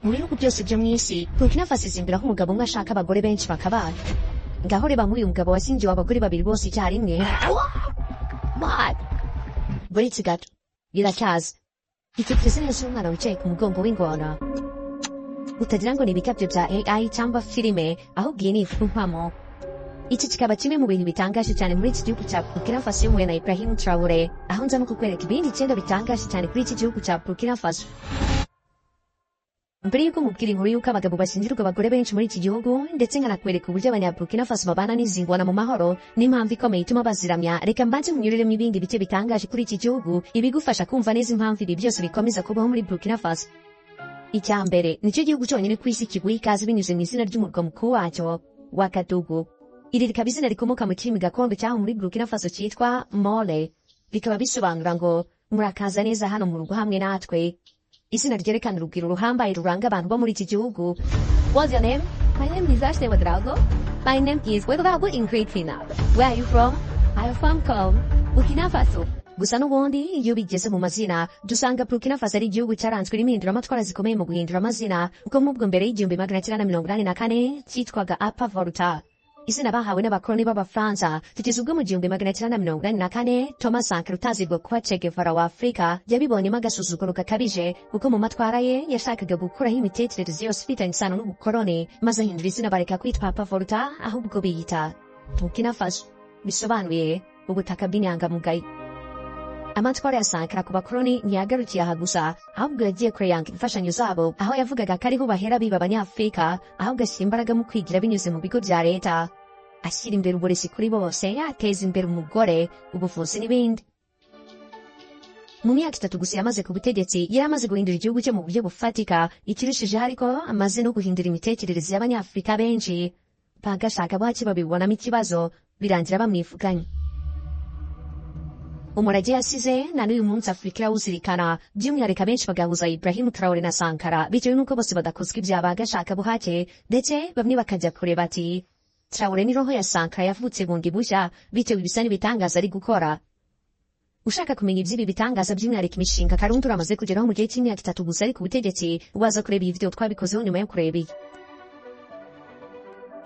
Mu bihugu byose byo mw'isi, Burkina Faso izimbiraho umugabo umwe ashaka abagore benshi bakabana. Ngaho reba nk'uyu mugabo wasingiwe abagore babiri bose icyarimwe. Buretse gato, biracyaza. Itekereze neza umwana wicaye ku mugongo w'ingona. Utagira ngo ni ibikabyo bya AI cyangwa filime, ahubwo iyi ni ifu mpamo. Iki kikaba kimwe mu bintu bitangaje cyane muri iki gihugu cya Burkina Faso yobowe na Ibrahim Traoré, aho nza no kukwereka ibindi 9 bitangaje cyane kuri iki gihugu cya Burkina Faso. Mbere yuko mubwira inkuru yuko abagabo bashyingirwa abagore benshi muri iki gihugu, ndetse nkanakwereka uburyo abanya-Burkina Faso babana n'izingona mu mahoro, n'impamvu ikomeye ituma baziramya, reka mbanze munyuriremo ibindi bice bitangaje kuri iki gihugu, ibigufasha kumva neza impamvu ibi byose bikomeza kubaho muri Burkina Faso. Icya mbere, nicyo gihugu cyonyine ku isi kiguha ikaze binyuze mu izina ry'umurwa mukuru wacyo, Wagadugu. Iri rikaba izina rikomoka mu kirimi gakondo cyaho muri Burkina Faso cyitwa Muri, bikaba bisobanura ngo murakaza neza hano mu rugo hamwe natwe. Izina ryerekana urugwiro ruhambaye ruranga abantu bo muri iki gihugu. What's your name? My name is Ashley Wadrago. My name is Wadrago in Great Fina. Where are you from? I am from Burkina Faso. Gusa n'ubundi iyo bigeze mu mazina, dusanga Burkina Faso ari igihugu cyaranzwe n'impinduramatwara zikomeye mu guhindura amazina, kuko mubwo mbere y'igihumbi 1984 cyitwaga Apa Volta. Izina bahawe n'abakoloni b'Abafaransa, kugeza ubwo mu gihumbi 1984 Thomas Sankara utazirwa kuba Che Guevara wa Afrika yabibonyemo agasuzuguro gakabije, kuko mu matwara ye yashakaga gukuraho imitekerereze yose ifitanye isano n'ubukoloni, maze ahindura izina bareka kwitwa Apa Volta, ahubwo biyita Burkina Faso, bisobanuye ubutaka bw'inyangamugayo. Amatwara ya Sankara ku bakoloni ntiyagarukiye aha gusa, ahubwo yagiye kureyanga imfashanyo zabo, aho yavugaga ko ariho bahera biba abanyafurika, ahubwo ashyira imbaraga mu kwigira binyuze mu bigo bya leta, ashyira imbere uburezi kuri bose, ateza imbere umugore, ubuvuzi n'ibindi. Mu myaka 3 gusa yamaze ku butegetsi, yari amaze guhindura igihugu cyo mu buryo bufatika, ikirushijeho ariko amaze no guhindura imitekerereze y'abanyafurika benshi, bagashaka baki babibonamo ikibazo, birangira bamwifuganye. Umurage yasize na n'uyu munsi Afrika irawuzirikana, by'umwihariko benshi bagahuza Ibrahim Traoré na Sankara, bitewe n'uko bose badakozwa ibya bagashaka buhake, ndetse bamwe bakajya kure bati Traoré ni roho ya Sankara yavutse bundi bushya, bitewe ibisa n'ibitangaza ari gukora. Ushaka kumenya iby'ibi bitangaza by'umwihariko imishinga Karundi uramaze kugeraho mu gihe cy'imyaka 3 gusa ari ku butegetsi, waza kureba iyi video twabikozeho nyuma yo kureba iyi.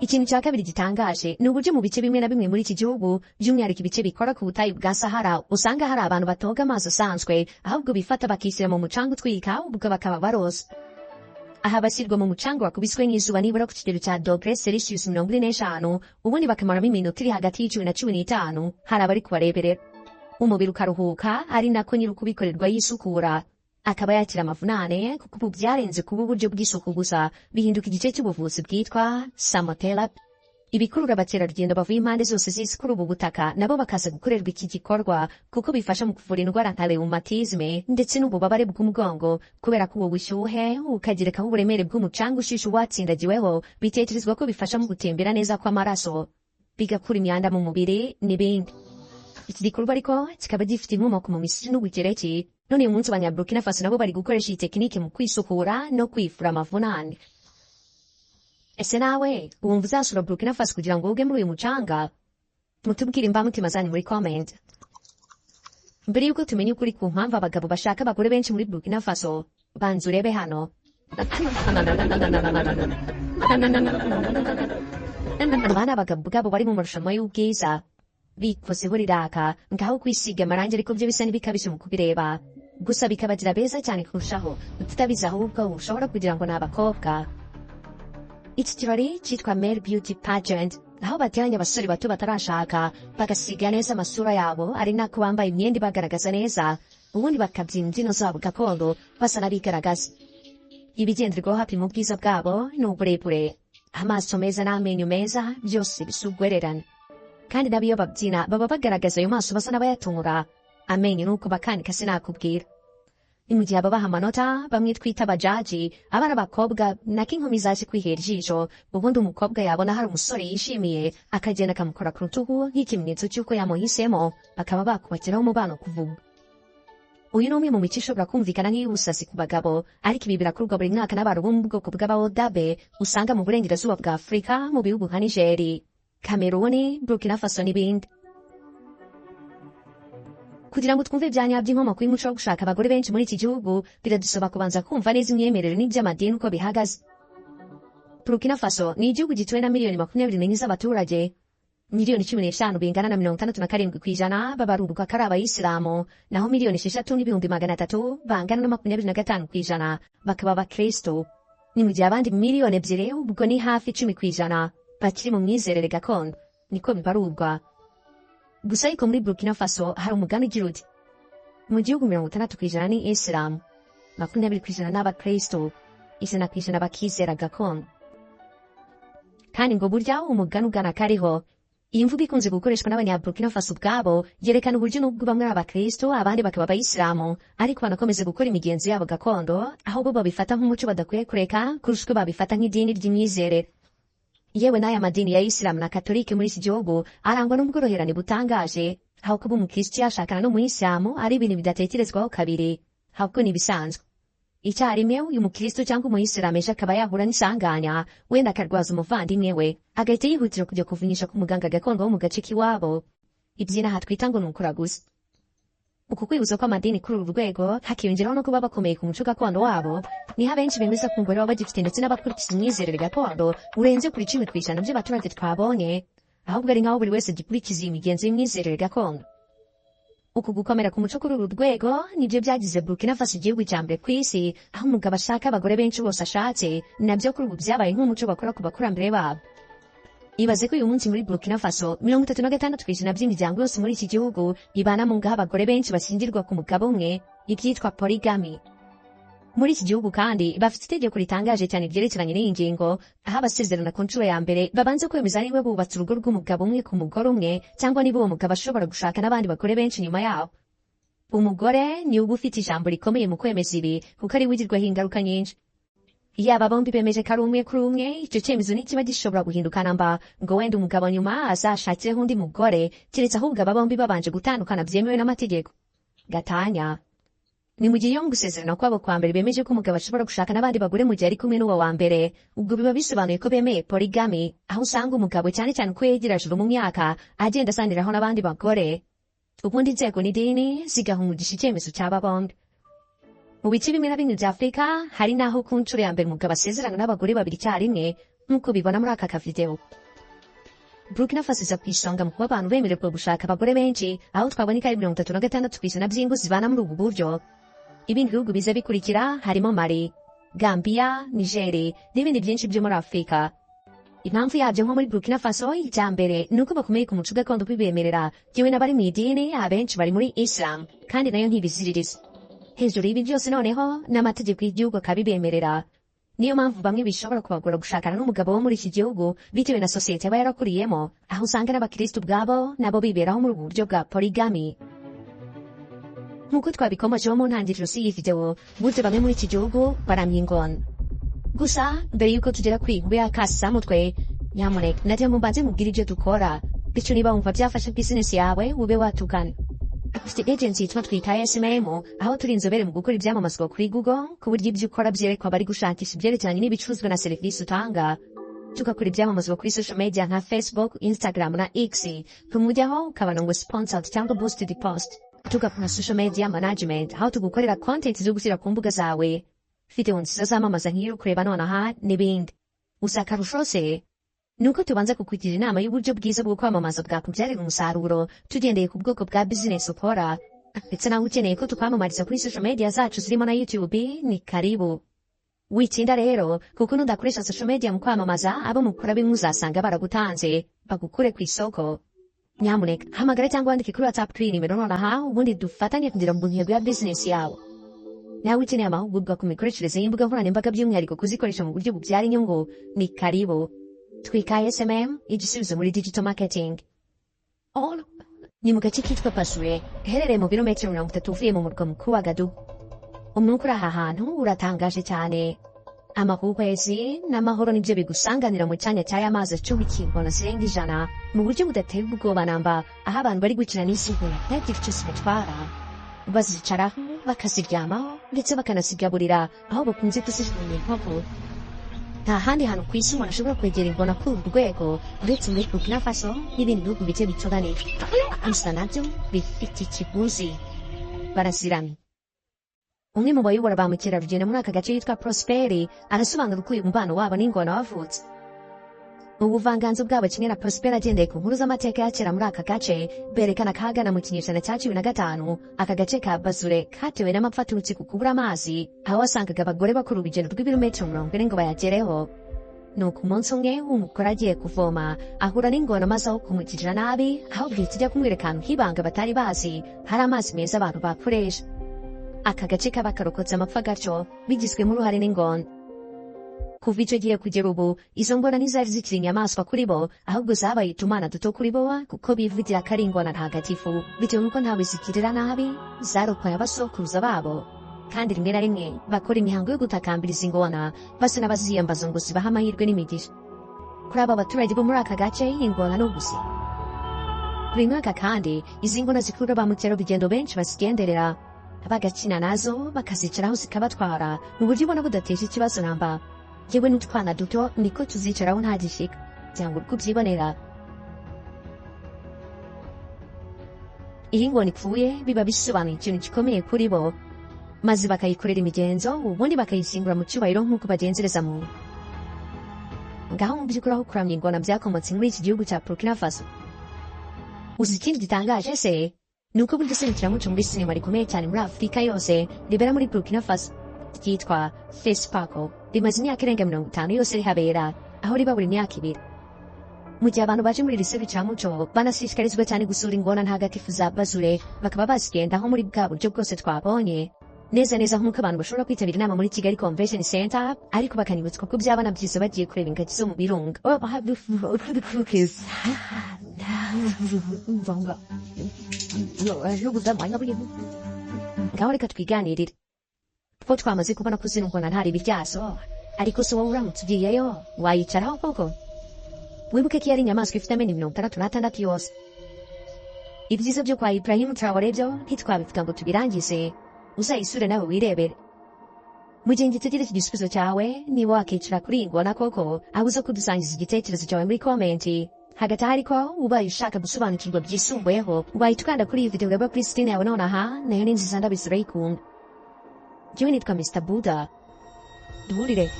Ikintu cya kabiri gitangaje ni uburyo mu bice bimwe na bimwe muri iki gihugu, by'umwihariko ibice bikora ku butayu bwa Sahara, usanga hari abantu batoga amazi asanzwe, ahubwo bifata bakishyira mu mucanga utwika, ubwo bakaba baroza. Aha bashyirwa mu mucanga wakubiswe n'izuba nibura ku kigero cya °C 45, ubundi bakamaramo iminota iri hagati y'10 na 15, hari abari kubareberera. Umubiri ukaruhuka, ari nako nyiri ukubikorerwa yisukura, akaba yakira amavunane, kuko ubu byarenze kuba uburyo bw'isuku gusa, bihinduka igice cy'ubuvuzi bwitwa samotherapy. Ibikurura abakerarugendo bavuye impande zose z'isi kuri ubu butaka, nabo bakaza gukorerwa iki gikorwa, kuko bifasha mu kuvura indwara nka rheumatisme ndetse n'ububabare bw'umugongo, kubera ko ubu bushyuhe ukagerekaho uburemere bw'umucanga ushisha uwatsindagiweho, bitekerezwa ko bifasha mu gutembera neza kw'amaraso, bigakura imyanda mu mubiri n'ibindi. Iki gikorwa ariko kikaba gifite inkomoko mu Misiri n'Ubugereki. None uyu munsi abanya-Burkina Faso nabo bari gukoresha iyi tekinike mu kwisukura no kwifura amavunane. Ese nawe wumva uzasura Burkina Faso kugira ngo uge muri uyu mucanga? Mutubwire imbamutima zanyu muri comment. Mbere yuko tumenye ukuri ku mpamvu abagabo bashaka abagore benshi muri Burkina Faso, banza urebe hano. Abana abagabo bwabo bari mu marushanwa y'ubwiza, bikoze buriraka, ngaho kwisiga amarangi ariko byo bisa n'ibikabije mu kubireba, gusa bikabagira beza cyane kurushaho, tutabizi ahubwo ushobora kugira ngo ni abakobwa. Iki kirori cyitwa Male Beauty Pageant, aho bateranya abasore bato batarashaka, bagasiga neza amasura yabo, ari nako bambaye imyenda ibagaragaza neza, ubundi bakabyina imbyino zabo gakondo, basa n'abigaragaza. Ibigenderwaho hapima ubwiza bwabo ni uburebure, amaso meza n'amenyo meza, byose bisugwererana. Kandi nabo iyo babyina baba bagaragaza ayo maso basa n'abayatunura, amenyo nuko bakanika sinakubwira. Ni mu gihe babaha amanota, bamwe twita abajaji, abana b'abakobwa nako inkumi zaje kwihera ijisho, ubundi umukobwa yabona hari umusore yishimiye, akagenda akamukora ku rutugu nk'ikimenyetso cy'uko yamuhisemo, bakaba bakubakiraho umubano kuvuga. Uyu ni umwe mu mico ishobora kumvikana nk'iy'ubusasi ku bagabo, ariko ibi birakorwa buri mwaka n'abantu bo mu bwoko bw'abaodabe usanga mu burengerazuba bwa Afrika, mu bihugu nka Niger, Cameroon, Burkina Faso n'ibindi. Kugira ngo twumve ivyanya by'inkomoko y'umuco wo gushaka abagore benshi muri iki gihugu biradusaba kubanza kumva neza imyemerere n'ivy'amadini uko bihagaze. Burkina Faso ni igihugu gituwe na miliyoni 24 z'abaturage. Miliyoni 15 bingana na 67% babaruruka kari abayisilamu, naho miliyoni 6,300,000 bangana na 25% bakaba abakristo. Ni mu gihe abandi miliyoni 2 ubwo ni hafi 10% bakiri mu myizerere gakondo, niko bibarurwa. Gusa ariko muri Burkina Faso hari umugani ugira uti: mu gihugu 60% ni Islam, 20% n'abakristo, 1% bakizera gakondo. Kandi ngo burya umugani ugana kariho. Iyi mvugo ikunze gukoreshwa n'abanyaburkina Faso ubwabo yerekana uburyo nubwo bamwe ari abakristo abandi bakaba abayisilamu, ariko banakomeza gukora imigenzo yabo gakondo, aho bo babifata nk'umuco badakwiye kureka kurusha uko babifata nk'idini ry'imyizerere. Yewe n'aya madini ya Isilamu na Katolike muri iki gihugu arangwa n'ubworoherane butangaje, aho kuba umukristo yashakana n'umuyisilamu ari ibintu bidatekerezwaho kabiri, ahubwo ni ibisanzwe. Icyarimwe uyu mukristo cyangwa umuyisilamu ejo akaba yahura n'isanganya, wenda akarwaza umuvandimwe we, agahita yihutira kujya kuvunyisha ku muganga gakondo wo mu gace k'iwabo. Iby'inaha twita ngo ni ukuraguza. Uku kwibuza ko amadini kuri uru rwego hakiyongeraho no kuba bakomeye ku muco gakondo wabo, niho abenshi bemeza ko umubare w'abagifite ndetse n'abakurikiza imyizerere gakondo urenze kuri 10% by'abaturage twabonye, ahubwo ari nk'aho buri wese agikurikiza iyi migenzo y'imyizerere gakondo. Uku gukomera ku muco kuri uru rwego nibyo byagize Burkina Faso igihugu cya mbere ku isi, aho umugabo ashaka abagore benshi bose ashatse, nabyo kuri ubu byabaye nk'umuco bakora ku bakurambere babo. Ibaze ko uyu munsi muri Burkina Faso 36% by'imiryango yose muri iki gihugu ibana mu ngaho abagore benshi bashyingirwa ku mugabo umwe, ibyitwa polygamy. Muri iki gihugu kandi bafite itegeko ritangaje cyane ryerekeranye n'iyi ngingo, aho abasezerana ku nshuro ya mbere babanza kwemeza niba bubatse urugo rw'umugabo umwe ku mugore umwe, cyangwa niba uwo mugabo ashobora gushaka n'abandi bagore benshi nyuma yaho. Umugore ni uba ufite ijambo rikomeye mu kwemeza ibi, kuko ari wigirwaho ingaruka nyinshi. Yaba bombi bemeje ko ari umwe kuri umwe, icyo cyemezo ntikiba gishobora guhindukana mba ngo wenda umugabo nyuma azashakireho undi mugore, keretse ahubwo aba bombi babanje gutandukana byemewe n'amategeko. Gatanya. Ni mu gihe yo gusezerana kwabo kwa mbere bemeje ko umugabo ashobora gushaka n'abandi bagore mu gihe ari kumwe n'uwo wa mbere, ubwo biba bisobanuye ko bemeye polygamy, aho usanga umugabo cyane cyane uko yegera juru mu myaka agenda asangiraho n'abandi bagore. Ubundi inzego n'idini zigaha umugisha icyemezo cy'aba bombi. Mu bice bimwe na bimwe bya Afrika hari n'aho ku nshuro ya mbere umugabo asezerana n'abagore babiri icyarimwe, nk'uko bibona muri aka kavideo. Burkina Faso iza ku isonga mu kuba abantu bemererwa gushaka abagore benshi, aho twaboneka ari 36% by'ingo zibana muri ubu buryo. Ibindi bihugu biza bikurikira harimo Mali, Gambia, Niger n'ibindi byinshi byo muri Afrika. Impamvu yabyo nko muri Burkina Faso icya mbere ni uko bakomeye ku muco gakondo bibemerera, yewe n'abari mu idini abenshi bari muri Islam, kandi nayo ntibiziririza. Hejuru y'ibi byose noneho n'amategeko y'igihugu akabibemerera. Niyo mpamvu bamwe bishobora kubagora gushakana n'umugabo wo muri iki gihugu bitewe na sosiyete aba yarakuriyemo, aho usanga n'abakristo ubwabo nabo biberaho muri ubu buryo bwa polygamy. Nk'uko twabikomojeho mu ntangiriro z'iyi video, burya bamwe muri iki gihugu baramya ingona. Gusa mbere y'uko tugera ku inkuru y'akasamutwe, nyamuneka nagira ngo mbanze mubwire ibyo dukora, bityo niba wumva byafasha business yawe ube watugana. Dufite agency yitwa Isimbi, aho turi inzobere mu gukora ibyamamazwa kuri Google, ku buryo ibyo ukora byerekwa bari gushakisha ibyerekeranye n'ibicuruzwa na serivisi utanga. Tugakora ibyamamazwa kuri social media nka Facebook, Instagram na X, tumujyaho ukabona ngo sponsored cyangwa boosted post. Tugakora social media management, aho tugukorera content zo gushyira ku mbuga zawe, video nziza zamamaza nk'iyo kureba nonaha n'ibindi. Akarusho se nuko tubanza kukugira inama y'uburyo bwiza bwo kwamamaza bwakubyarira umusaruro tugendeye ku bwoko bwa business ukora, ndetse nawe ukeneye ko tukwamamariza kuri social media zacu zirimo na YouTube, ni karibu. Witinda rero, kuko nudakoresha social media mu kwamamaza, abo mukora bimwe uzasanga baragutanze bagukure ku isoko. Nyamuneka hamagara cyangwa wandike kuri WhatsApp kuri nimero nonaha, ubundi dufatanye kugira ngo intego ya business yawe. Nawe ukeneye amahugurwa ku mikoreshereze y'imbuga nkoranyambaga by'umwihariko kuzikoresha mu buryo bubyara inyungu, ni karibu. Isimbi, igisubizo muri digital marketing. Ni mu gace kitwa Pasure, herereye mu birometero 30 uvuye mu murwa mukuru wa Gadugu. Umwuka uri aha hantu uratangaje cyane. Amahuhwezi n'amahoro nibyo bigusanganira mu cyanya cy'aya mazi acubikiye ingona zirenga 100 mu buryo budateye ubwoba namba, aho abantu bari gukina n'isigo ntagire icyo zibatwara. Bazicaraho bakaziryamaho ndetse bakanasigaburira, aho bakunze kuzijugunya inkovu. nta handi hantu ku isi umuntu ashobora kwegera ingona kuri uru rwego uretse muri Burkina Faso n'ibindi bihugu bike bituranije gusa nabyo bifite ikiguzi barasiramye. Umwe mu bayobora ba mukerarugendo muri aka gace yitwa Prosperi arasobanura uko uyu mubano wabo n'ingona wavutse. Ubuvanganzo bwabo kimwe na Prosperi agendeye ku nkuru z'amateka ya kera muri aka gace berekana kagana mu kinyejana cya 15 aka gace ka Bazure katewe n'amapfa aturutse ku kubura amazi aho wasangaga abagore bakora urugendo rw'ibirometero 40 ngo bayagereho. Nuko umunsi umwe umugore agiye kuvoma ahura n'ingona maze aho kumugirira nabi aho bwite ijya kumwereka ahantu h'ibanga batari bazi hari amazi meza abantu bakoresha. Aka gace kaba karokotse amapfa gaco bigizwemo uruhare n'ingona. Kuva icyo gihe kugera ubu izo ngona ntizari zikiri inyamaswa kuri bo ahubwo zabaye utumana duto kuri bo kuko bivugira ko ari ingona ntagatifu bitewe n'uko ntawe zigirira nabi zarokoye abasokuruza babo, kandi rimwe na rimwe bakora imihango yo gutakambiriza ingona basa n'abaziyambaza ngo zibahe amahirwe n'imigisha. Kuri aba baturage bo muri aka gace ingona ni ubuzima. Buri mwaka kandi izi ngona zikurura ba mukerarugendo benshi bazigenderera bagakina nazo bakazicaraho zikabatwara mu buryo ubona budateje ikibazo namba. Yewe n'utwana duto niko tuzicaraho nta gishika cyangwa uko byibonera. Iyi ngona ipfuye biba bisobanuye ikintu gikomeye kuri bo maze bakayikorera imigenzo ubundi bakayishyingura mu cyubahiro nk'uko bagenzereza muntu. Ngaho mu by'ukuri aho kuramya ingona byakomotse muri iki gihugu cya Burkina Faso. Uzi ikindi gitangaje se ni uko burya serukiramuco muri sinema rikomeye cyane muri Afrika yose ribera muri Burkina Faso ryitwa Fesipako rimaze imyaka irenga 50 yose rihabera aho riba buri myaka 2. Mu gihe abantu baje muri iri serukiramuco banashishikarizwa cyane gusura ingona ntagatifu za Bazure bakaba bazigendaho muri bwa buryo bwose twabonye neza nk'uko abantu bashobora kwitabira inama muri Kigali Convention Center ariko bakanibutswa ko byaba na byiza bagiye kureba ingagi zo mu birunga. Ngaho reka twiganirire ko twamaze kubona ko zino ngona ntari ibiryazo ariko so wowe uramutse ugiyeyo wayicaraho koko. Wibuke ko yari inyamaswa ifite amenyo 66 yose. Ibyiza byo kwa Ibrahim Traoré byo ntitwabivuga ngo tubirangize, uzayisure nawe wirebere. Mu gihe ngitegereje igisubizo cyawe niba wakicara kuri iyi ngona koko abuza kudusangiza igitekerezo cyawe muri komenti. Hagati ariko ubaye ushaka gusobanukirwa byisumbuyeho wahita ukanda kuri iyi video ureba kuri screen yawe nonaha nayo ni nziza ndabisura yikunda. Jyewe nitwa Mr. Buddha. Duhurire.